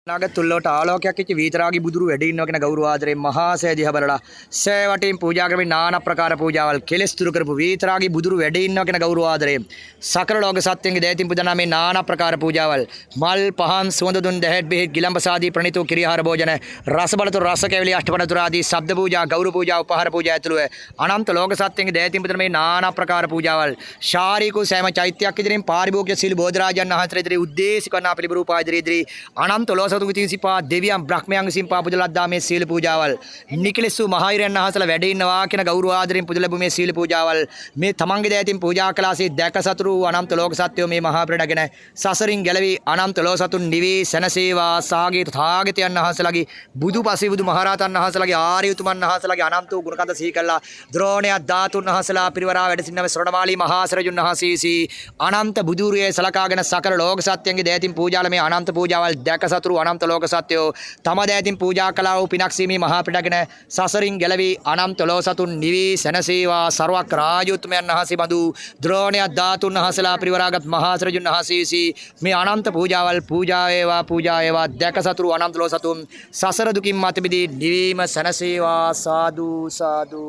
नागत तुल्लोट आलोक्यक वीतरागी बुදුරු වැඩ ඉන්නවා කියන ගෞරව ආදරේ මහා සෑ දිහා බලලා සෑ වටින් පූජා කරමින් নানা ප්‍රකාර පූජාවල් කෙලස් තුරු කරපු वीतरागी බුදුරු වැඩ ඉන්නවා කියන ගෞරව ආදරේ සකල ලෝක සත්‍යයේ දෑතින් පුදනා මේ নানা ප්‍රකාර පූජාවල් මල් පහන් සුවඳ දුන් දැහැට් බෙහෙත් ගිලම්බ සාදී ප්‍රණීතෝ කිරියාර භෝජන රස බලතු රස කැවිලි අෂ්ටපන තුරාදී ශබ්ද පූජා ගෞරව පූජා උපහාර පූජා ඇතුළු අනන්ත ලෝක සත්‍යයේ දෑතින් පුදනා මේ নানা ප්‍රකාර පූජාවල් ශාරීරික සෑම චෛත්‍යයක් ඉදිරියෙන් පාරිභෝගික සීල බෝධරාජන් වහන්සේ ඉදිරි උද්දේශික වන පිළිබිඹු පාදිරි ඉදිරි අනන්ත ලෝක සතු විතින් සිපා දෙවියන් බ්‍රහ්මයන් විසින් පා පුදලද්දා මේ සීල පූජාවල් නිකලෙසු මහයිරයන් වහන්සේලා වැඩ ඉන්නවා කියන ගෞරව ආදරෙන් පුද ලැබු මේ සීල පූජාවල් මේ තමන්ගේ දෑතින් පූජා කළාසේ දැක සතුරු අනන්ත ලෝක සත්‍යෝ මේ මහා ප්‍රණගෙන සසරින් ගැලවි අනන්ත ලෝක සතුන් නිවි සනසේවා සාගීත තාගිතයන් වහන්සේලාගේ බුදු පසේ බුදු මහරහතන් වහන්සේලාගේ ආර්ය උතුමන් වහන්සේලාගේ අනන්ත වූ ගුණකන්ද සිහි කළා ද්‍රෝණයක් ධාතුන් වහන්සේලා පිරිවරා වැඩ සිටින මේ ස්වර්ණමාලී මහා සරජුන් වහන්සේසී අනන්ත බුදුරුවේ සලකාගෙන සකල ලෝක සත්‍යයන්ගේ දෑතින් පූජාල මේ අනන්ත පූජාවල් දැක සතුරු අනන්ත ලෝක සත්‍යෝ තම දෑතින් පූජා කළා වූ පිනක් සීමේ මහා පිටගෙන සසරින් ගැලවි අනන්ත ලෝක සතුන් නිවි සනසේවා සර්වක් රාජෝත්තමයන් වහන්සේ බඳු ද්‍රෝණයක් ධාතුන් වහන්සේලා පිරිවරාගත් මහා සරජුන් වහන්සේසී මේ අනන්ත පූජාවල් පූජා වේවා දැක සතුරු අනන්ත ලෝක සතුන් සසර දුකින් මත මිදී නිවීම සනසේවා සාදු සාදු